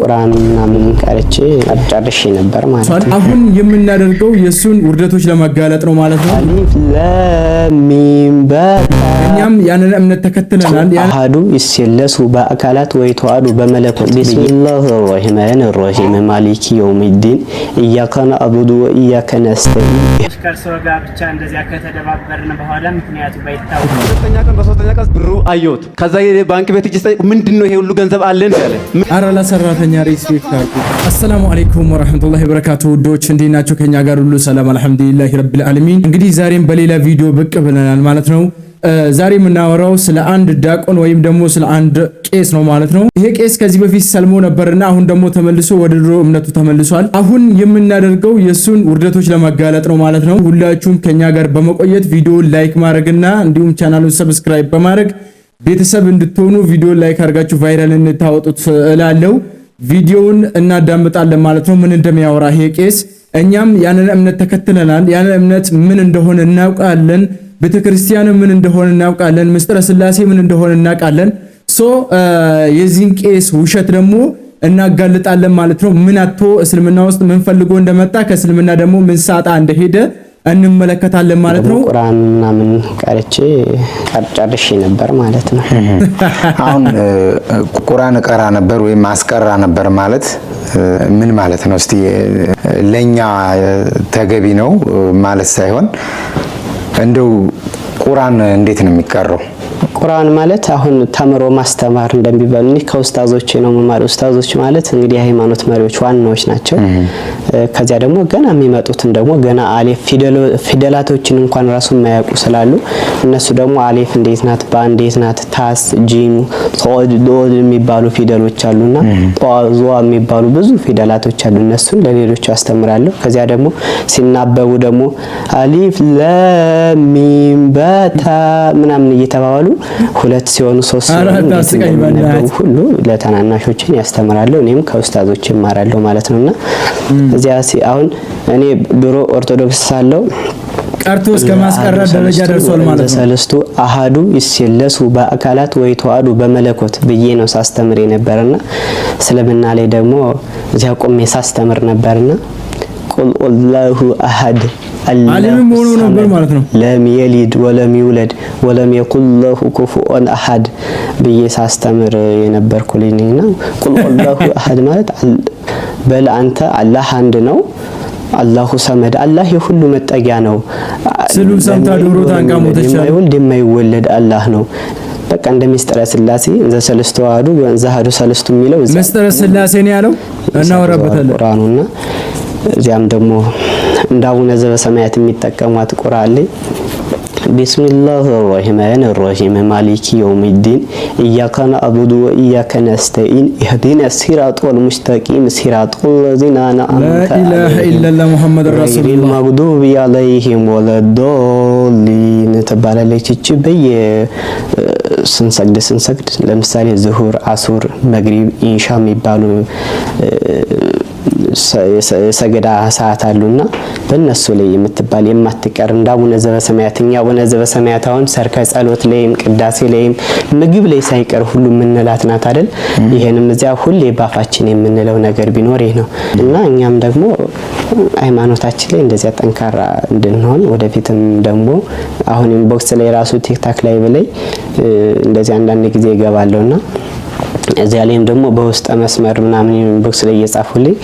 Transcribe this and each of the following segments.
ቁርአንና ምን ቀርቼ አጫርሼ ነበር ማለት ነው። አሁን የምናደርገው የሱን ውርደቶች ለማጋለጥ ነው ማለት ነው። አሊፍ ለም ሚም ባ እኛም ያንን እምነት ተከትለናል። አሐዱ ይሰለሱ በአካላት ወይ ተዋዱ በመለኮት ቢስሚላሂር ረህማኒር ረሂም ማሊኪ የውሚዲን ኢያከ ነዕቡዱ ወኢያከ ነስተዒን ከርሰው ጋር ብቻ እንደዚያ ከተደባበርን በኋላ ምክንያቱ ባይታወቅ በሶስተኛ ቀን ብሩ አየሁት። ከዛ የባንክ ቤት እጅ ምንድነው ይሄ ሁሉ ገንዘብ አለን ያለ አረ ለሰራተኛ ሪስፔክት አድርጉ። አሰላሙ አለይኩም ወራህመቱላሂ ወበረካቱሁ። ውዶች እንዴት ናችሁ? ከኛ ጋር ሁሉ ሰላም አልሐምዱሊላሂ ረቢል ዓለሚን። እንግዲህ ዛሬም በሌላ ቪዲዮ ብቅ ብለናል ማለት ነው። ዛሬ የምናወራው ስለ አንድ ዲያቆን ወይም ደግሞ ስለ አንድ ቄስ ነው ማለት ነው። ይሄ ቄስ ከዚህ በፊት ሰልሞ ነበርና አሁን ደግሞ ተመልሶ ወደ ድሮ እምነቱ ተመልሷል። አሁን የምናደርገው የሱን ውርደቶች ለማጋለጥ ነው ማለት ነው። ሁላችሁም ከኛ ጋር በመቆየት ቪዲዮውን ላይክ ማድረግና እንዲሁም ቻናሉን ሰብስክራይብ በማድረግ ቤተሰብ እንድትሆኑ ቪዲዮውን ላይክ አድርጋችሁ ቫይራል እንታወጡት እላለሁ። ቪዲዮውን እናዳምጣለን ማለት ነው። ምን እንደሚያወራ ይሄ ቄስ እኛም ያንን እምነት ተከትለናል። ያንን እምነት ምን እንደሆነ እናውቃለን። ቤተክርስቲያን ምን እንደሆነ እናውቃለን። ምስጢረ ሥላሴ ምን እንደሆነ እናውቃለን። የዚህን ቄስ ውሸት ደግሞ እናጋልጣለን ማለት ነው። ምን አጥቶ እስልምና ውስጥ ምን ፈልጎ እንደመጣ ከእስልምና ደግሞ ምን ሳጣ እንደሄደ እንመለከታለን ማለት ነው። ቁርአንና ምን ቀርቼ አጫርሼ ነበር ማለት ነው። አሁን ቁርአን ቀራ ነበር ወይም አስቀራ ነበር ማለት ምን ማለት ነው? እስቲ ለኛ ተገቢ ነው ማለት ሳይሆን እንደው ቁርአን እንዴት ነው የሚቀረው? ቁርአን ማለት አሁን ተምሮ ማስተማር እንደሚባል ከኡስታዞች ነው መማር። ኡስታዞች ማለት እንግዲህ የሃይማኖት መሪዎች ዋናዎች ናቸው። ከዚያ ደግሞ ገና የሚመጡትን ደግሞ ገና አሊፍ ፊደላቶችን እንኳን ራሱ የማያውቁ ስላሉ እነሱ ደግሞ አሊፍ እንዴት ናት፣ ባ እንዴት ናት፣ ታስ ጂም ሶድ ዶል የሚባሉ ፊደሎች አሉና ጧ የሚባሉ ብዙ ፊደላቶች አሉ። እነሱን ለሌሎች ያስተምራሉ። ከዚያ ደግሞ ሲናበቡ ደግሞ አሊፍ ለም ሚም ባ ታ ምናምን እየተባባሉ ሁለት ሲሆኑ ሶስት ሲሆኑ ሁሉ ለተናናሾችን ያስተምራሉ። እኔም ከኡስታዞች እማራለሁ ማለት ነውና እዚያ አሁን እኔ ድሮ ኦርቶዶክስ ሳለው ቀርቶ እስከ ማስቀረብ ደረጃ ደርሷል ማለት ነው። ሰለስቱ አሐዱ ይሰለሱ በአካላት ወይ ተዋዱ በመለኮት ብዬ ነው ሳስተምር የነበርና እስልምና ላይ ደግሞ እዚያ ቆሜ ሳስተምር ነበርና ቁል አላሁ አሐድ ዓለም ሆኖ ነበር ማለት ነው። ለም የሊድ ወለም ይውለድ ወለም የኩን ለሁ ኩፉአን አሐድ ብዬ ሳስተምር የነበርኩ ልጅ ነኝና ቁል አላሁ አሐድ ማለት በል አንተ አላህ አንድ ነው፣ አላሁ ሰመድ አላህ የሁሉ መጠጊያ ነው። ስሉ ሰምታ ዶሮ ታንቃ ሞተች። የማይወለድ አላህ ነው። በቃ እንደ ምስጢረ ሥላሴ እንዘ ሰለስቱ አሐዱ ወእንዘ አሐዱ ሰለስቱ የሚለው ምስጢረ ሥላሴ ነው ያለው እናወራበታለን ቁርአኑና እዚያም ደግሞ እንደ አቡነ ዘበሰማያት የሚጠቀሟት ቁርአን ላይ ቢስሚላሂር ረህማኒር ረሂም ማሊኪ የውሚዲን ኢያከ ነዕቡዱ ወኢያከ ነስተዒን ኢህዲነስ ሲራጠል ሙስተቂም ሲራጠል ለዚነ አንዐምተ ላኢላሃ ኢለላህ ሙሐመድ ረሱሉላህ መግዱቢ ዐለይሂም ወለዶሊን ተባላለች። እቺ ስንሰግድ ለምሳሌ ዝሁር፣ አሱር፣ መግሪብ፣ ኢንሻ የሚባሉ ሰገዳ ሰዓት አሉና በእነሱ ላይ የምትባል የማትቀር እንደ አቡነ ዘበሰማያት እኛ አቡነ ዘበሰማያት አሁን ሰርከ ጸሎት ላይም ቅዳሴ ላይም ምግብ ላይ ሳይቀር ሁሉ የምንላት ናት አይደል? ይሄንም እዚያ ሁሌ ባፋችን የምንለው ነገር ቢኖር ይሄ ነው እና እኛም ደግሞ ሃይማኖታችን ላይ እንደዚያ ጠንካራ እንድንሆን ወደፊትም ደግሞ አሁን ኢንቦክስ ላይ ራሱ ቲክታክ ላይ በላይ እንደዚህ አንዳንድ ጊዜ ይገባለውና እዚያ ላይም ደግሞ በውስጥ መስመር ምናምን ኢንቦክስ ላይ እየጻፉልኝ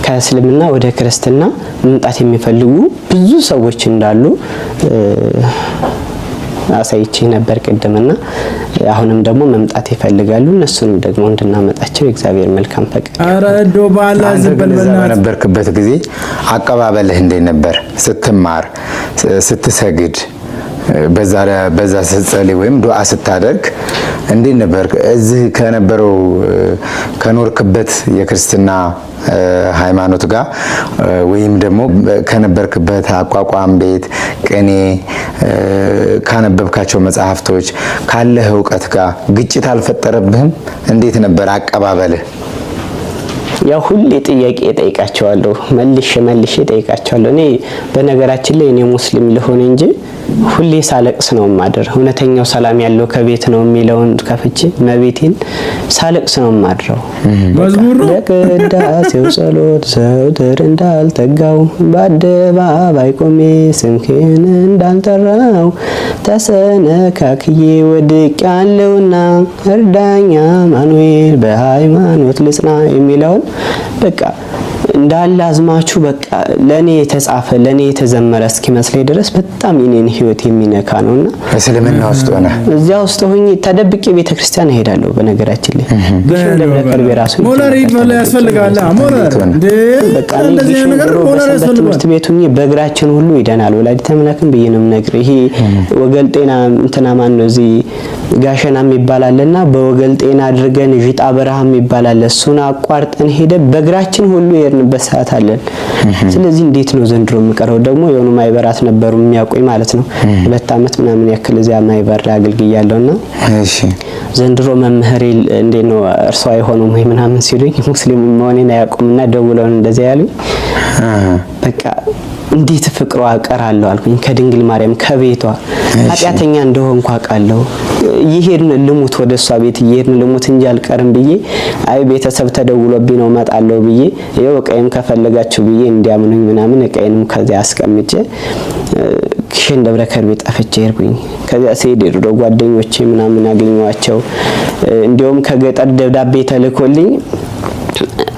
ከእስልምና ወደ ክርስትና መምጣት የሚፈልጉ ብዙ ሰዎች እንዳሉ አሳይቼ ነበር ቅድምና አሁንም ደግሞ መምጣት ይፈልጋሉ። እነሱንም ደግሞ እንድናመጣቸው እግዚአብሔር መልካም ፈቃድ። አረ ዶባላ ዝበልበልና ነበርክበት ጊዜ አቀባበልህ እንዴት ነበር? ስትማር ስትሰግድ በዛ ስትጸልይ ወይም ዱዓ ስታደርግ እንዴት ነበር? እዚህ ከነበረው ከኖርክበት የክርስትና ሃይማኖት ጋር ወይም ደግሞ ከነበርክበት አቋቋም ቤት ቅኔ ካነበብካቸው መጽሐፍቶች ካለህ ዕውቀት ጋር ግጭት አልፈጠረብህም? እንዴት ነበር አቀባበልህ? ያው ሁሌ ጥያቄ ጠይቃቸዋለሁ መልሼ ጠይቃቸዋለሁ። እኔ በነገራችን ላይ እኔ ሙስሊም ልሆን እንጂ ሁሌ ሳለቅስ ነው ማድር። እውነተኛው ሰላም ያለው ከቤት ነው የሚለውን ከፍቼ መቤቴን ሳለቅስ ነው ማድረው። መዝሙር ነው ለቅዳሴው ጸሎት ዘውትር እንዳልተጋው በአደባባይ ቆሜ ስምህን እንዳልጠራው ተሰነካክዬ ወድቄያለሁና እርዳኛ አማኑኤል በሃይማኖት ልጽና የሚለውን በቃ እንዳለ አዝማችሁ በቃ ለኔ የተጻፈ ለኔ የተዘመረ እስኪመስለኝ ድረስ በጣም የኔን ህይወት የሚነካ ነውና እስልምና ውስጥ ሆነ እዚያ ውስጥ ሆኜ ተደብቄ ቤተክርስቲያን እሄዳለሁ። በነገራችን ላይ ለቀርቤ ራሱ ሞላር ይፈለ ያስፈልጋል። ሞላር በቃ እንደዚህ ነገር ሞላር ያስፈልጋል። ትምህርት ቤቱኝ በእግራችን ሁሉ ይደናል። ወላዲተ አምላክን በየነም ነገር ይሄ ወገል ጤና እንትና ማን ነው እዚህ ጋሸና የሚባላልና በወገል ጤና አድርገን ጅጣ በረሃም ይባላል። እሱን አቋርጠን ሄደ በእግራችን ሁሉ የርንበት ሰዓት አለን። ስለዚህ እንዴት ነው ዘንድሮ የምቀረው? ደግሞ የሆኑ ማይበራት ነበሩ የሚያቆይ ማለት ነው። 2 አመት ምናምን ያክል እዚያ ማይበር ላይ አገልግያለሁና እሺ ዘንድሮ መምህር እንዴት ነው እርሷ አይሆኑም ወይ ምናምን ሲሉኝ ሙስሊም መሆኔን አያውቁምና ደውለው እንደዚያ ያሉኝ በቃ እንዴት ፍቅሯ አቀራለሁ አልኩኝ። ከድንግል ማርያም ከቤቷ ኃጢያተኛ እንደሆንኩ አውቃለሁ። ይሄን ልሙት ወደሷ ቤት ይሄን ልሙት እንጂ አልቀርም ብዬ አይ ቤተሰብ ተደውሎብኝ ነው መጣለው ብዬ ይሄው ቀይም ከፈለጋችሁ ብዬ እንዲያምኑኝ ምናምን ቀይንም ከዚያ አስቀምጬ ክሽን ደብረ ከርቤ ጠፍቼ ሄድኩኝ። ከዚያ ሲሄድ ጓደኞቼ ምናምን አገኘዋቸው። እንዲያውም ከገጠር ደብዳቤ ተልኮልኝ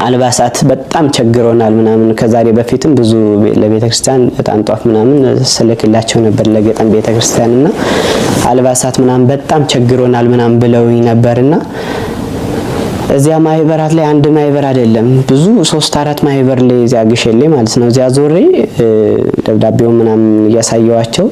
አልባሳት በጣም ቸግሮናል ምናምን ከዛሬ በፊትም ብዙ ለቤተክርስቲያን እጣን ጧፍ ምናምን ስለክላቸው ነበር ለገጠም ቤተክርስቲያንና አልባሳት ምናምን በጣም ቸግሮናል ምናምን ብለውኝ ነበርና እዚያ ማይበራት ላይ አንድ ማይበር አይደለም ብዙ 3-4 ማይበር ላይ እዚያ ግሸሌ ማለት ነው እዚያ ዞሬ ደብዳቤው ምናምን ያሳየዋቸው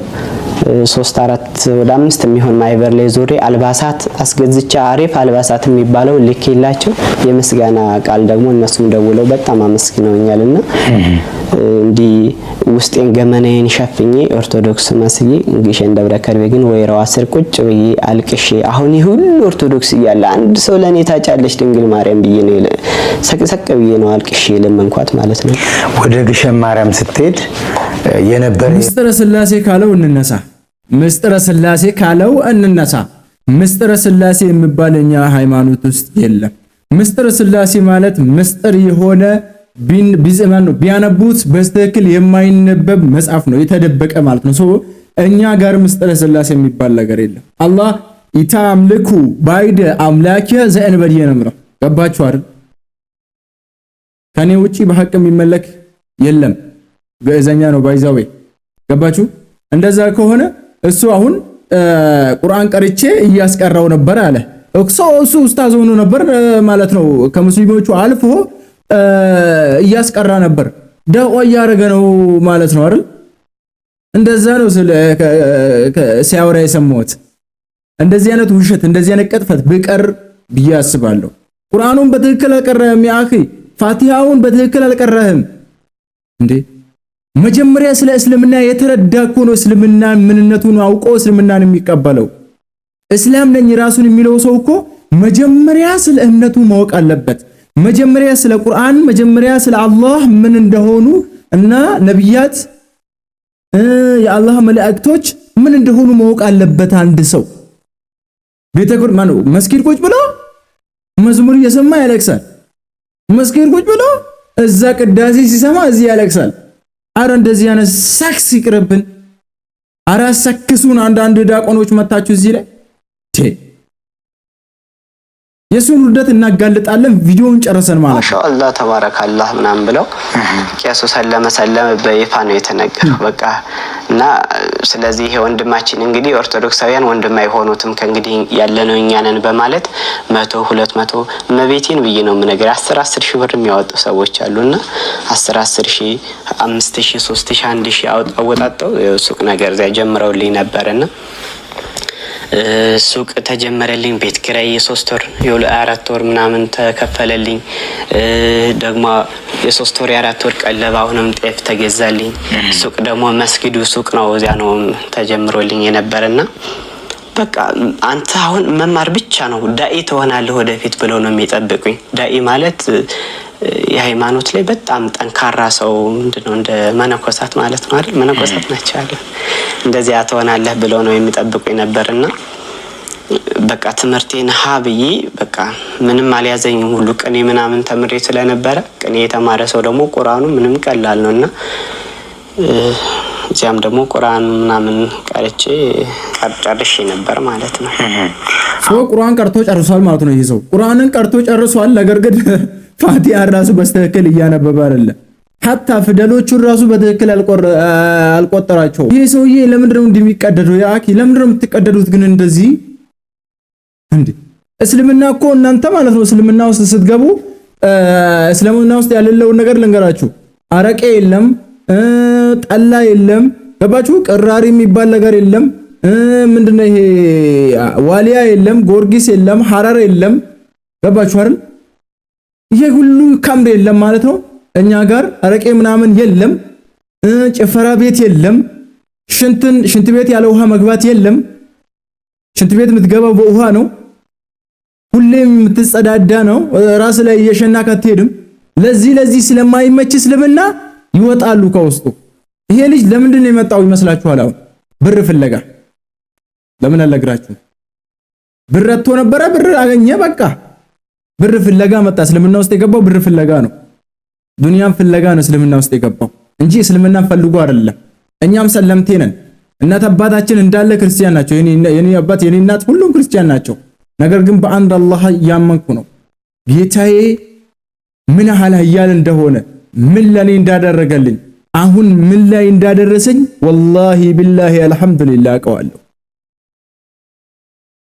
3-4 ወደ 5 የሚሆን ማይበር ላይ ዞሬ አልባሳት አስገዝቻ አሪፍ አልባሳት የሚባለው ልኬላቸው የምስጋና ቃል ደግሞ እነሱም ደውለው በጣም አመስግነውኛልና እንዲ ውስጤን ገመናዬን ሸፍኜ ኦርቶዶክስ መስዬ ግሸን ደብረ ከርቤ ግን ወይራው አስር ቁጭ ብዬ አልቅሼ አሁን ይሁን ኦርቶዶክስ ይያለ አንድ ሰው ለኔ ታጫለሽ ድንግል ማርያም ብዬ ነው ሰቅሰቅ ብዬ ነው አልቅሼ ለመንኳት ማለት ነው። ወደ ግሸን ማርያም ስትሄድ የነበረ ምስጥረ ስላሴ ካለው እንነሳ ምስጥረ ስላሴ ካለው እንነሳ። ምስጥረ ስላሴ የሚባለኛ ሃይማኖት ውስጥ የለም። ምስጥረ ስላሴ ማለት ምስጥር የሆነ ቢዘማን ነው ቢያነቡት በስተክል የማይነበብ መጽሐፍ ነው የተደበቀ ማለት ነው። እኛ ጋር ምስጥረ ስላሴ የሚባል ነገር የለም። አላህ ይታምልኩ ባይደ አምላከ ዘእንበል የነምረው ገባችሁ አይደል? ከኔ ውጪ በሐቅ የሚመለክ የለም። ገዘኛ ነው ባይዛው ገባችሁ? እንደዛ ከሆነ እሱ አሁን ቁርአን ቀርቼ እያስቀራው ነበር አለ። እሱ ኡስታዝ ሆኖ ነበር ማለት ነው። ከሙስሊሞቹ አልፎ እያስቀራ ነበር ዳዋ እያደረገ ነው ማለት ነው አይደል? እንደዛ ነው ሲያወራ የሰማሁት። እንደዚህ አይነት ውሸት እንደዚህ አይነት ቅጥፈት ብቀር ብዬ አስባለሁ። ቁርአኑን በትክክል አልቀራህም ያ አኺ፣ ፋቲሃውን በትክክል አልቀራህም እንዴ። መጀመሪያ ስለ እስልምና የተረዳ እኮ ነው እስልምና ምንነቱን አውቆ እስልምናን የሚቀበለው። እስላም ነኝ ራሱን የሚለው ሰው እኮ መጀመሪያ ስለ እምነቱ ማወቅ አለበት። መጀመሪያ ስለ ቁርአን መጀመሪያ ስለ አላህ ምን እንደሆኑ እና ነብያት የአላህ መላእክቶች ምን እንደሆኑ ማወቅ አለበት አንድ ሰው። ቤተክርስቲያን ማነው መስጊድ ቁጭ ብሎ መዝሙር እየሰማ ያለቅሳል። መስጊድ ቁጭ ብሎ እዛ ቅዳሴ ሲሰማ እዚህ ያለቅሳል። አረ እንደዚህ ያነ ሳክስ ይቅርብን። አረ ሰክሱን አንዳንድ ዲያቆኖች መታችሁ እዚህ ላይ የሱን ውርደት እናጋልጣለን። ቪዲዮውን ጨረሰን ማለት ማሻአላህ ተባረካላህ ምናምን ብለው ቄሱ ሰለመ በይፋ ነው የተነገረው በቃ። እና ስለዚህ ይሄ ወንድማችን እንግዲህ ኦርቶዶክሳውያን ወንድም አይሆኑትም ከእንግዲህ ያለነው እኛ ነን በማለት 100-200 መቤቴን ብዬ ነው የምነግር 10 ሺህ ብር የሚያወጡ ሰዎች አሉና 10 ሺህ 5 ሺህ 3 ሺህ 1 ሺህ አወጣጣው ሱቅ ነገር እዚያ ጀምረውልኝ ነበርና ሱቅ ተጀመረልኝ። ቤት ኪራይ የ3 ወር የ4 ወር ምናምን ተከፈለልኝ። ደግሞ የ3 ወር የ4 ወር ቀለብ አሁንም ጤፍ ተገዛልኝ። ሱቅ ደግሞ መስጊዱ ሱቅ ነው እዚያ ነው ተጀምሮልኝ የነበረና በቃ አንተ አሁን መማር ብቻ ነው ዳኢ ትሆናለህ ወደፊት ብለው ነው የሚጠብቁኝ። ዳኢ ማለት የሃይማኖት ላይ በጣም ጠንካራ ሰው ምንድነው እንደ መነኮሳት ማለት ነው አይደል? መነኮሳት ናቸው አይደል? እንደዚያ ትሆናለህ ብለው ነው የሚጠብቁኝ ነበርና በቃ ትምህርቴን ሀብዬ በቃ ምንም አልያዘኝም ሁሉ ቅኔ ምናምን ተምሬ ስለነበረ ቅኔ የተማረ ሰው ደግሞ ቁርአኑ ምንም ቀላል ነውና እዚያም ደግሞ ቁርአን ምናምን ቀርጬ ጨርሼ ነበር ማለት ነው። ቁርአን ቀርቶ ጨርሷል ማለት ነው። ይሄ ሰው ቁርአንን ቀርቶ ጨርሷል። ነገር ግን ፋቲሃ ራሱ በስተክል እያነበበ አይደለም። ሐታ ፊደሎቹን ራሱ በትክክል አልቆጠራቸው። ይሄ ሰውዬ ለምንድን ነው እንደሚቀደደው? ያ አኪ ለምንድን ነው የምትቀደዱት ግን እንደዚህ እንዴ? እስልምና እኮ እናንተ ማለት ነው እስልምና ውስጥ ስትገቡ እስልምና ውስጥ ያለለው ነገር ልንገራችሁ። አረቄ የለም፣ ጠላ የለም፣ ገባችሁ? ቅራሪ የሚባል ነገር የለም። ምንድነው ይሄ ዋሊያ የለም፣ ጎርጊስ የለም፣ ሐረር የለም። ገባችሁ አይደል? ይሄ ሁሉ ከምር የለም ማለት ነው። እኛ ጋር አረቄ ምናምን የለም፣ ጭፈራ ቤት የለም፣ ሽንት ቤት ያለ ውሃ መግባት የለም። ሽንት ቤት የምትገባው በውሃ ነው። ሁሌም የምትጸዳዳ ነው። ራስ ላይ እየሸናክ አትሄድም። ለዚህ ስለማይመች እስልምና ይወጣሉ ከውስጡ። ይሄ ልጅ ለምንድን ነው የመጣው ይመስላችኋል? አሁን ብር ፍለጋ። ለምን አልነግራችሁም? ብር አጥቶ ነበረ፣ ብር አገኘ። በቃ ብር ፍለጋ መጣ። እስልምና ውስጥ የገባው ብር ፍለጋ ነው። ዱንያን ፍለጋ ነው እስልምና ውስጥ የገባው እንጂ እስልምናን ፈልጎ አይደለም። እኛም ሰለምቴ ነን። እናት አባታችን እንዳለ ክርስቲያን ናቸው። የኔ አባት የኔ እናት ሁሉም ክርስቲያን ናቸው። ነገር ግን በአንድ አላህ ያመንኩ ነው። ጌታዬ ምን ያህል ኃያል እንደሆነ ምን ለኔ እንዳደረገልኝ አሁን ምን ላይ እንዳደረሰኝ ወላሂ ቢላሂ አልሐምዱሊላህ አውቀዋለሁ።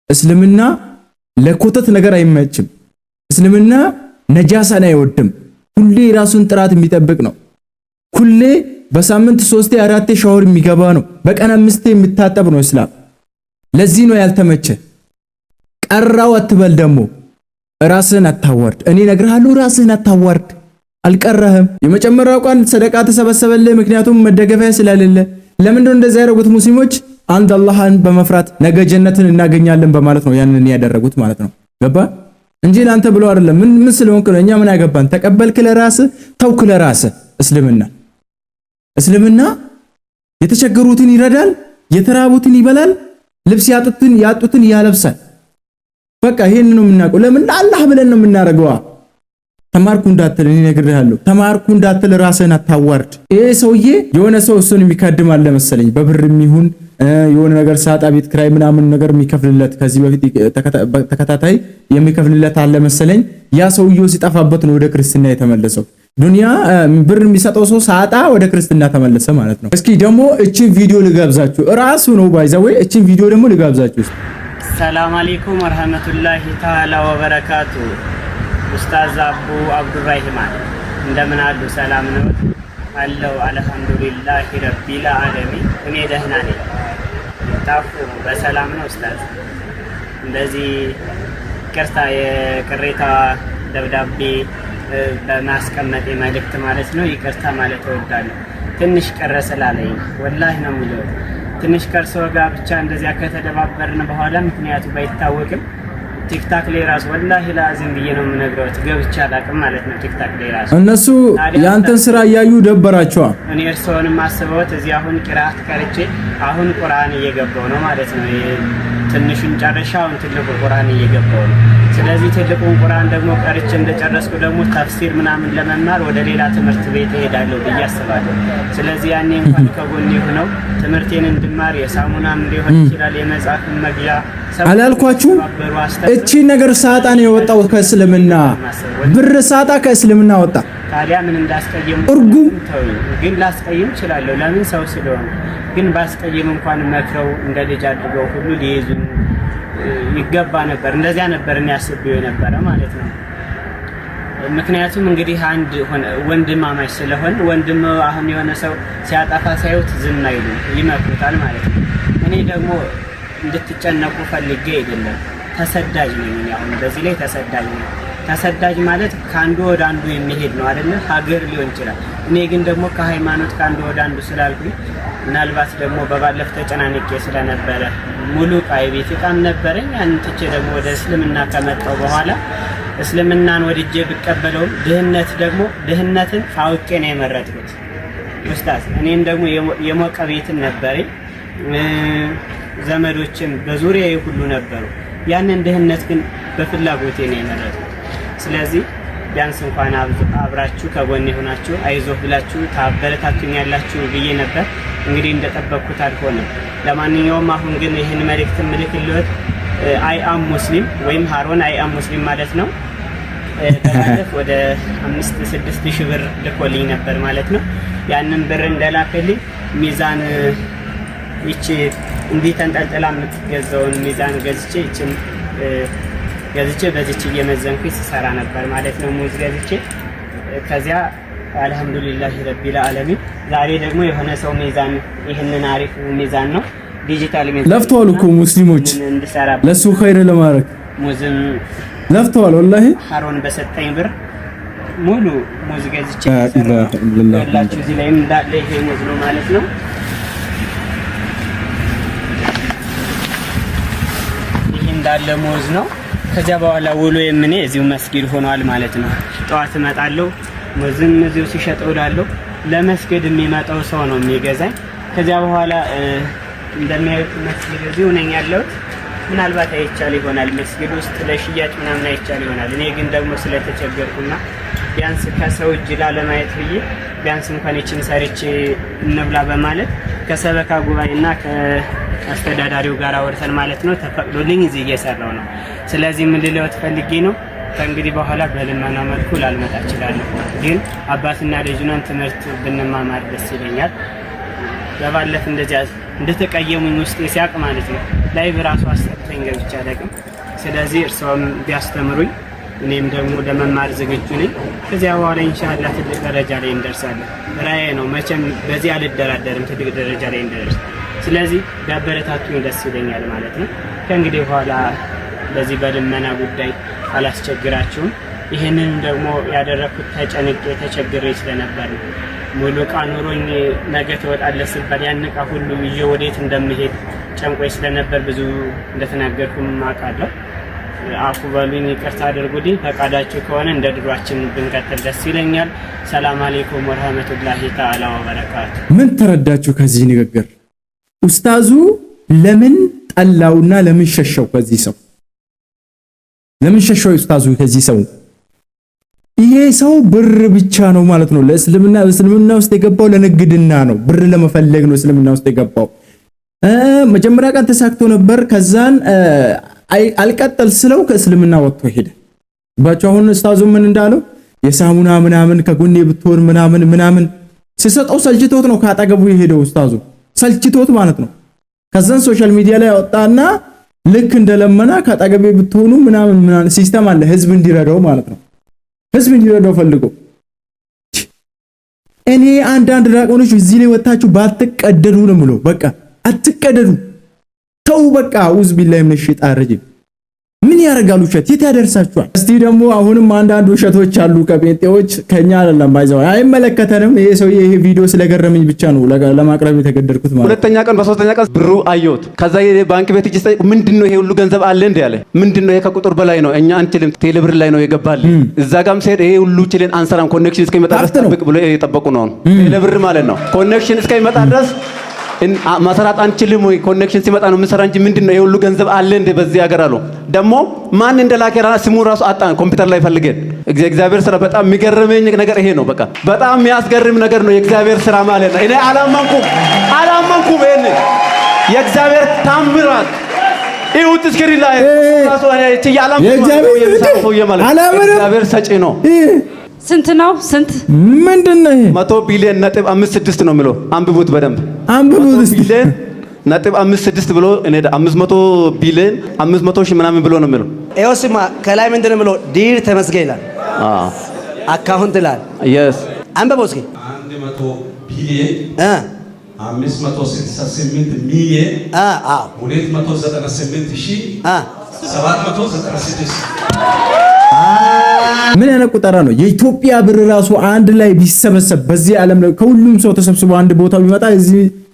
እስልምና ለኮተት ነገር አይመችም። እስልምና ነጃሳን አይወድም። ሁሌ ራሱን ጥራት የሚጠብቅ ነው። ሁሌ በሳምንት 3 4 ሻወር የሚገባ ነው። በቀን 5 የሚታጠብ ነው እስላም። ለዚህ ነው ያልተመቸ። ቀራው አትበል ደግሞ ራስህን አታዋርድ። እኔ እነግርሃለሁ ራስህን አታዋርድ። አልቀረህም። የመጨመሪያው ቀን ሰደቃ ተሰበሰበልህ፣ ምክንያቱም መደገፊያ ስለሌለ። ለምንድነው እንደዛ ያደረጉት ሙስሊሞች? አንድ አላህን በመፍራት ነገ ጀነትን እናገኛለን በማለት ነው ያንን ያደረጉት ማለት ነው። ገባ እንጂ ላንተ ብሎ አይደለም። ምን ስለሆንክ ነው? እኛ ምን ያገባን? ተቀበልክ ለራስህ፣ ተውክ ለራስህ። እስልምና የተቸገሩትን ይረዳል፣ የተራቡትን ይበላል፣ ልብስ ያጡትን ያለብሳል። በቃ ይሄን ነው የምናውቀው። ለምን አላህ ብለን ነው የምናደርገው። ተማርኩ እንዳትል እኔ ነግሬሃለሁ። ተማርኩ እንዳትል ራስህን አታዋርድ። ይሄ ሰውዬ የሆነ ሰው እሱን የሚካድም አለ መሰለኝ፣ በብርም ይሁን የሆነ ነገር ሳጣ ቤት ክራይ ምናምን ነገር የሚከፍልለት ከዚህ በፊት ተከታታይ የሚከፍልለት አለ መሰለኝ። ያ ሰውዬው ሲጠፋበት ነው ወደ ክርስትና የተመለሰው። ዱንያ ብር የሚሰጠው ሰው ሳጣ ወደ ክርስትና ተመለሰ ማለት ነው። እስኪ ደግሞ እቺን ቪዲዮ ልጋብዛችሁ። ራሱ ነው ባይዛው። እቺን ቪዲዮ ደግሞ ልጋብዛችሁ። ሰላም አለይኩም ወራህመቱላሂ ተዓላ ወበረካቱ። ኡስታዝ አቡ አብዱራሂማን እንደምን አሉ? ሰላም ነው አለው። አልሐምዱሊላሂ ረቢል ዓለሚን። እኔ ደህና ነኝ። ታፉ በሰላም ነው ኡስታዝ። እንደዚህ ቅርታ የቅሬታ ደብዳቤ በማስቀመጥ መልእክት ማለት ነው ይቅርታ ማለት እወዳለሁ። ትንሽ ቀረ ስላለኝ ወላሂ ነው የምለው። ትንሽ ከርሰው ጋር ብቻ እንደዚያ ከተደባበርን በኋላ ምክንያቱ ባይታወቅም ቲክታክ ላይ ራስ ወላሂ ላዚም ብዬ ነው የምነግረው። ትገብቻ አላቅም ማለት ነው ቲክታክ ላይ ራስ እነሱ ያንተን ስራ እያዩ ደበራቸዋ። እኔ እርሶንም አስበውት እዚህ አሁን ቂራአት ቀርቼ አሁን ቁርአን እየገባው ነው ማለት ነው። ትንሹን ጨርሻውን ትልቁ ቁርአን እየገባው ነው። ስለዚህ ትልቁን ቁርአን ደግሞ ቀርቼ እንደጨረስኩ ደግሞ ተፍሲር ምናምን ለመማር ወደ ሌላ ትምህርት ቤት እሄዳለሁ ብዬ አስባለሁ። ስለዚህ ያኔ እንኳን ከጎን የሆነው ትምህርቴን እንድማር የሳሙናም ሊሆን ይችላል የመጽሐፍን መግዣ አላልኳችሁ? እቺ ነገር ሳጣ ነው የወጣው ከእስልምና። ብር ሳጣ ከእስልምና ወጣ። ታዲያ ምን እንዳስቀየም እርጉም ግን ላስቀይም እችላለሁ። ለምን ሰው ስለሆነ። ግን ባስቀይም እንኳን መክረው እንደ ልጅ አድርገው ሁሉ ሊይዙ ይገባ ነበር። እንደዚያ ነበር እኔ አስቤው የነበረ ማለት ነው። ምክንያቱም እንግዲህ አንድ ወንድማማች ስለሆን ወንድም አሁን የሆነ ሰው ሲያጠፋ ሳይውት ዝም አይሉ ይመክሩታል ማለት ነው። እኔ ደግሞ እንድትጨነቁ ፈልጌ አይደለም። ተሰዳጅ ነኝ። አሁን በዚህ ላይ ተሰዳጅ ነኝ። ተሰዳጅ ማለት ካንዱ ወደ አንዱ የሚሄድ ነው አይደል? ሀገር ሊሆን ይችላል። እኔ ግን ደግሞ ከሃይማኖት ካንዱ ወደ አንዱ ስላልኩኝ ምናልባት ደግሞ በባለፈ ተጨናንቄ ስለነበረ ሙሉ ቃይ ቤት ቃም ነበረኝ። ያን ትቼ ደግሞ ወደ እስልምና ከመጣው በኋላ እስልምናን ወድጄ ብቀበለው ድህነትን አውቄ ነው የመረጥኩት ኡስታዝ። እኔም ደግሞ የሞቀ ቤትን ነበረኝ፣ ዘመዶችም በዙሪያዬ ሁሉ ነበሩ። ያንን ድህነት ግን በፍላጎቴ ነው የመረጥኩት። ስለዚህ ቢያንስ እንኳን አብራችሁ ከጎኔ ሆናችሁ አይዞህ ብላችሁ ታበረታቱኛላችሁ ብዬ ነበር። እንግዲህ እንደጠበቅኩት አልሆነም። ለማንኛውም አሁን ግን ይህን መልእክት ምልክልዎት አይ አም ሙስሊም ወይም ሃሮን አይ አም ሙስሊም ማለት ነው። ተባለፍ ወደ 5-6 ሺህ ብር ልኮልኝ ነበር ማለት ነው። ያንን ብር እንደላከልኝ ሚዛን ይቺ እንዲህ ተንጠልጥላ የምትገዛውን ሚዛን ገዝቼ በዚች እየመዘንኩኝ ስሰራ ነበር ማለት ነው። ሙዝ ገዝቼ ከዚያ አልহামዱሊላህ ረቢል ዓለሚን ዛሬ ደግሞ የሆነ ሰው ሚዛን ይሄንን አሪፍ ሚዛን ነው ዲጂታል ሚዛን ለፍተዋል እኮ ሙስሊሞች ለሱ ኸይር ለማድረግ ሙዝም ለፍተዋል። ወላሂ ሃሮን በሰጠኝ ብር ሙሉ ሙዝ ገዝቼ ያላችሁ እዚህ ላይ እንዳለ ይሄ ሙዝ ነው ማለት ነው። ይሄ እንዳለ ሙዝ ነው። ከዚያ በኋላ ውሎ የምኔ እዚሁ መስጊድ ሆኗል ማለት ነው። ጠዋት እመጣለሁ ሙዝም እዚሁ ሲሸጥ እውላለሁ። ለመስጊድ የሚመጣው ሰው ነው የሚገዛኝ። ከዚያ በኋላ እንደሚያዩት መስጊድ እዚሁ ነኝ ያለሁት። ምናልባት አይቻል ይሆናል መስጊድ ውስጥ ለሽያጭ ምናምን አይቻል ይሆናል። እኔ ግን ደግሞ ስለተቸገርኩና ቢያንስ ከሰው እጅ ላለማየት ብዬ ቢያንስ እንኳን ይችን ሰርቼ እንብላ በማለት ከሰበካ ጉባኤና ከአስተዳዳሪው ጋር አወርተን ማለት ነው ተፈቅዶልኝ እዚህ እየሰራው ነው። ስለዚህ ምን ልለው ፈልጌ ነው ከእንግዲህ በኋላ በልመና መልኩ ላልመጣ እችላለሁ። ግን አባትና ልጅናን ትምህርት ብንማማር ደስ ይለኛል። በባለፈ እንደዚያ እንደተቀየሙኝ ውስጥ ሲያቅ ማለት ነው ላይ በራሱ አስተፈኝ ገብቻ አለቅም። ስለዚህ እርሷም ቢያስተምሩኝ እኔም ደግሞ ለመማር ዝግጁ ነኝ። ከዚያ በኋላ ኢንሻአላህ ትልቅ ደረጃ ላይ እንደርሳለን። ራዬ ነው መቼም በዚህ አልደራደርም ትልቅ ደረጃ ላይ እንደርስ። ስለዚህ ቢያበረታቱኝ ደስ ይለኛል ማለት ነው። ከእንግዲህ በኋላ በዚህ በልመና ጉዳይ አላስቸግራችሁም። ይሄንን ደግሞ ያደረኩት ተጨንቄ ተቸግሬ ስለነበር ነው። ሙሉ ዕቃ ኑሮኝ ነገ ትወጣለህ ሲባል ያን ዕቃ ሁሉ ይዤ ወዴት እንደምሄድ ጨንቆኝ ስለነበር ብዙ እንደተናገርኩም አውቃለሁ። አፉ በሉኝ፣ ይቅርታ አድርጉልኝ። ፈቃዳችሁ ከሆነ እንደ ድሯችን ብንቀጥል ደስ ይለኛል። ሰላም አለይኩም ወራህመቱላሂ ተዓላ ወበረካቱ። ምን ተረዳችሁ ከዚህ ንግግር? ኡስታዙ ለምን ጠላውና ለምን ሸሸው? ከዚህ ሰው ለምን ሸሸው ኡስታዙ ከዚህ ሰው? ይሄ ሰው ብር ብቻ ነው ማለት ነው። ለእስልምና ውስጥ የገባው ለንግድና ነው፣ ብር ለመፈለግ ነው እስልምና ውስጥ የገባው። መጀመሪያ ቀን ተሳክቶ ነበር። ከዛን አልቀጠል ስለው ከእስልምና ወጥቶ ሄደ። ባቸው አሁን ኡስታዙ ምን እንዳለው የሳሙና ምናምን ከጎኔ ብትሆን ምናምን ሲሰጠው ሰልችቶት ነው ካጠገቡ የሄደው ኡስታዙ ሰልችቶት ማለት ነው። ከዛን ሶሻል ሚዲያ ላይ ወጣና ልክ እንደለመና ካጠገቤ ብትሆኑ ምናምን ሲስተም አለ ህዝብ እንዲረዳው ማለት ነው። ህዝብ እንዲረዳው ፈልጎ እኔ አንዳንድ ዳቆኖች እዚህ ላይ ወጣችሁ ባትቀደዱ ነው ብሎ በቃ አትቀደዱ ተው በቃ አውዝ ቢላሂ ምን ሸይጣን ረጂም ምን ያረጋሉ? ውሸት የት ያደርሳችኋል? እስቲ ደግሞ አሁንም አንዳንድ ውሸቶች አሉ ከጴንጤዎች ከኛ አይደለም ባይዘው አይመለከተንም። ይሄ ሰው ይሄ ቪዲዮ ስለገረመኝ ብቻ ነው ለማቅረብ የተገደድኩት ማለት። ሁለተኛ ቀን በሶስተኛ ቀን ብሩ አየሁት። ከዛ ባንክ ቤት እጅ ምንድነው ይሄ ሁሉ ገንዘብ አለ እንዴ ያለ ምንድነው ይሄ ከቁጥር በላይ ነው እኛ አንችልም ቴሌብር ላይ ነው የገባል። እዛ ጋም ሲሄድ ይሄ ሁሉ ችለን አንሰራም ኮኔክሽን እስከሚመጣ ድረስ ጠብቅ ብሎ የጠበቁ ነው። ቴሌብር ማለት ነው ኮኔክሽን እስከሚመጣ ድረስ ማሰራት አንችልም ወይ ኮኔክሽን ሲመጣ ነው የምንሰራ እንጂ ምንድነው ይሄ ሁሉ ገንዘብ አለ እንደ በዚህ ሀገር አሉ። ደግሞ ማን እንደላከራ ስሙ ራሱ አጣን ኮምፒውተር ላይ ፈልገን። እግዚአብሔር ስራ በጣም የሚገርመኝ ነገር ይሄ ነው። በቃ በጣም የሚያስገርም ነገር ነው የእግዚአብሔር ስራ ማለት ነው። እኔ አላመንኩም ይሄን የእግዚአብሔር ታምራት ይሁት እስከሪ ላይ ራሱ እኔ ትያላም የእግዚአብሔር ሰጪ ነው። ስንት ነው? ስንት ምንድነው ይሄ? 100 ቢሊዮን ነጥብ 56 ነው የሚለው አንብቡት፣ በደንብ አንብቡት። ቢሊዮን ነጥብ 56 ብሎ እኔ 500 ቢሊዮን 500 ሺህ ምናምን ብሎ ነው የሚለው። ይኸው ስማ ከላይ ምንድነው የሚለው? ዲር ተመስገን ይላል። አካውንት ይላል። yes አንብበው እስኪ 100 ቢሊዮን 568 ሚሊዮን 298 ሺህ 796 ምን ያለ ቁጠራ ነው? የኢትዮጵያ ብር ራሱ አንድ ላይ ቢሰበሰብ በዚህ ዓለም ላይ ከሁሉም ሰው ተሰብስቦ አንድ ቦታ ቢመጣ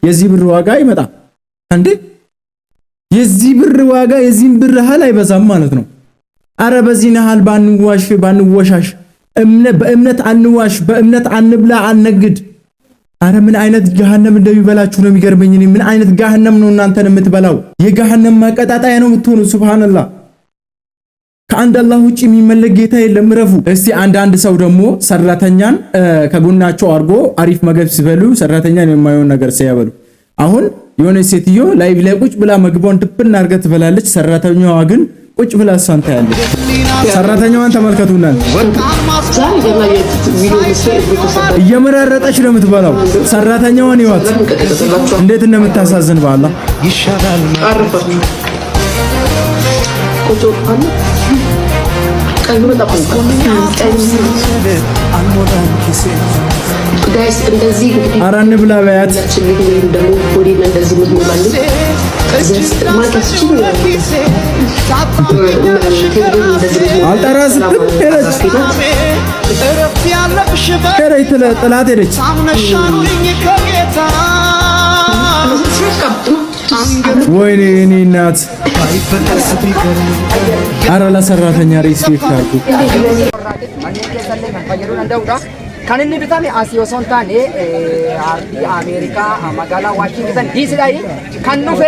የዚህ ብር ዋጋ ይመጣ እንዴ? የዚህ ብር ዋጋ የዚህን ብር ሀል አይበዛም ማለት ነው። አረ በዚህ ነሃል ባንወሻሽ በእምነት አንዋሽ በእምነት አንብላ አንነግድ። አረ ምን አይነት ገሃነም እንደሚበላችሁ ነው የሚገርመኝ። ምን አይነት ገሃነም ነው እናንተን የምትበላው? የገሃነም ማቀጣጣያ ነው የምትሆኑ። ሱብሃንአላህ ከአንድ አላህ ውጪ የሚመለክ ጌታ የለም። ረፉ እስቲ አንዳንድ ሰው ደግሞ ሰራተኛን ከጎናቸው አድርጎ አሪፍ ምግብ ሲበሉ ሰራተኛን የማይሆን ነገር ሲያበሉ። አሁን የሆነ ሴትዮ ላይቭ ላይ ቁጭ ብላ ምግቧን ድብና አድርጋ ትበላለች። ሰራተኛዋ ግን ቁጭ ብላ እሷን ታያለች። ሰራተኛዋን ተመልከቱና እየመረረጠች ነው የምትበላው። ሰራተኛዋን ይዋት እንዴት እንደምታሳዝን በአላህ ይሻላል። ኧረ እንብላ በያት። አልጠራ ስትል ሄደች ጥላት ሄደች። ወይኔ እኔ እናት ኧረ ለሰራተኛ ሪስፔክት አድርጉ። ካንኒ ቢታኒ አሲዮሶንታኔ አርዲ አሜሪካ ማጋላ ዋሽንግተን ዲሲ ላይ ካንዱፌ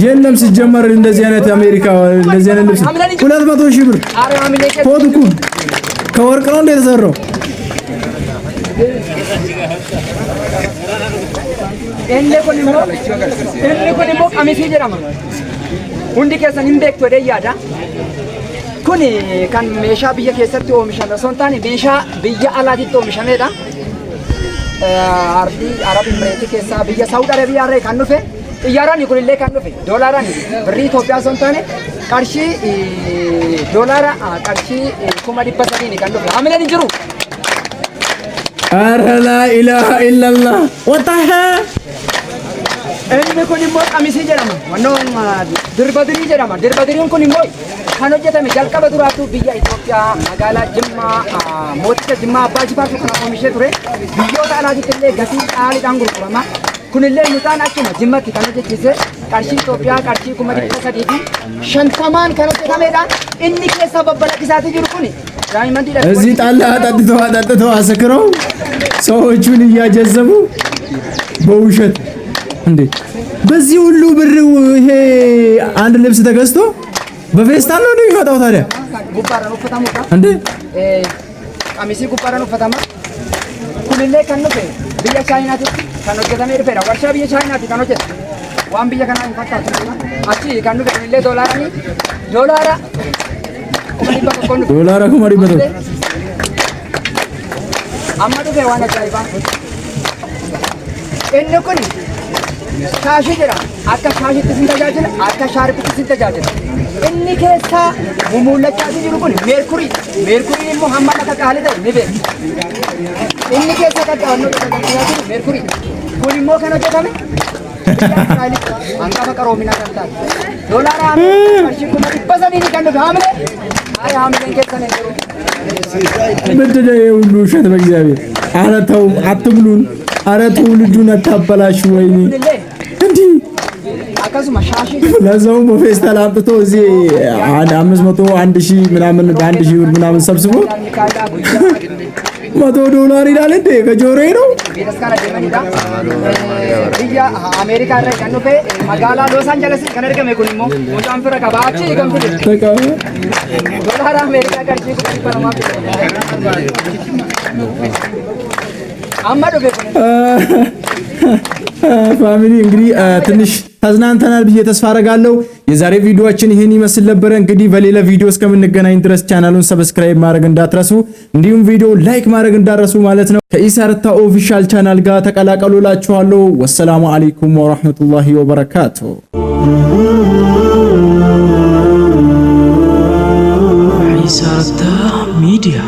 የለም ሲጀመር እንደዚህ አይነት አሜሪካ እንደዚህ አይነት ልብስ 200,000 ብር ፎቱኩ ከወርቅ ነው እንደተሰራው። እኔ ኮኒሞ ቀሚስ ጀራማ ሁንዲ ከሰን ኢምቤክት ወደ ያዳ ኩኒ ካን ሜሻ ብየ ከሰት ኦሚሻለ ሶንታኒ ሜሻ ብየ አላዲቶ ኦሚሻሜዳ አርዲ አረብ ኤምሬት ከሳ ብየ ሳውዲ አረቢያ ረ ካንዱፌ ጥያራን ይኩልሌ ካንዱፌ ዶላራን ብሪ ኢትዮጵያ ሶንታኒ ቀርሺ ዶላራ ቀርሺ ኩማዲ ፐሰኒ ካንዱፌ አመለን እንጅሩ ኧረ ላ ኢላሃ ኢላላህ ወጣህ Inni kun immoo qamisii jedhama. Wannoon dirbadirii jedhama. Dirbadiriin kun immoo kan hojjetame jalqaba duraatu biyya Itoophiyaa magaalaa Jimmaa mooticha Jimmaa Abbaa Jifaartu kan oomishee ture. Biyyoota alaatitti illee gatii qaaliidhaan gurgurama. Kunillee mucaan achuma Jimmatti kan hojjechiise qarshii Itoophiyaa qarshii 350 kan hojjetamedha. Inni keessa babbalaqisaati jiru kuni እዚህ ጣላ ጠጥተው አሰክረው ሰዎቹን እያጀዘቡ በውሸት እንዴ በዚህ ሁሉ ብር ይሄ አንድ ልብስ ተገዝቶ በፌስታል ነው የሚወጣው ታዲያ ጉባራ ነው ፈታሙታ እንዴ ቀሚሲ ጉባራ ነው ፈታማ ኩልሌ ከነፈ ብያ ቻይናቲ ከነገተመ ይፈራ ወርሻ ብያ ቻይናቲ ከነጀ ዋን ብያ ከና ይፈታቱ አቺ ከነፈ ኩልሌ ዶላራ ዶላራ ኩማሪ በቶ አማዱ ገዋና ቻይባ እነኩኒ Shaashi jira akka shaashitti sin tajaajila akka shaarbitti sin tajaajila inni keessa mumullachaa jiru kun meerkurii immoo hamma akka qaalii ta'e ni beeku inni keessa qaxxaawannoo tajaajilaa jiru meerkurii kun immoo kan hojjetame hangafa qaroominaa kan taate doolaara qarshii 300 kan dhufe haamile አይ haamileen keessan hin jiru ምንድን ነው የሁሉ ውሸት? በእግዚአብሔር ኧረ ተው አትብሉን። ኧረ ትውልዱን አታበላሹ። ወይኔ እንዲህ አካሱማ ሻሺ ለዛውም በፌስታል አምጥቶ እዚህ 500 1000 ምናምን በ1000 ብር ምናምን ሰብስቦ $100 ይላል እንዴ? ከጆሮዬ ነው። ብያ አሜሪካ ላይ ከነፈ ማጋላ ሎስ አንጀለስ ከነርገመ ኩኒሞ ሙጫን ፍረ ከባቺ ይገምቱ ዶላር አሜሪካ ቀርጪ ኩኒማ አማዶ ቤት ፋሚሊ እንግዲህ ትንሽ ተዝናንተናል ብዬ ተስፋ አደርጋለሁ። የዛሬ ቪዲዮአችን ይሄን ይመስል ነበር። እንግዲህ በሌላ ቪዲዮ እስከምንገናኝ ድረስ ቻናሉን ሰብስክራይብ ማድረግ እንዳትረሱ፣ እንዲሁም ቪዲዮ ላይክ ማድረግ እንዳትረሱ ማለት ነው። ከኢሳርታ ኦፊሻል ቻናል ጋር ተቀላቀሉላችኋለሁ። ወሰላሙ አለይኩም ወራህመቱላሂ ወበረካቱ። ኢሳርታ ሚዲያ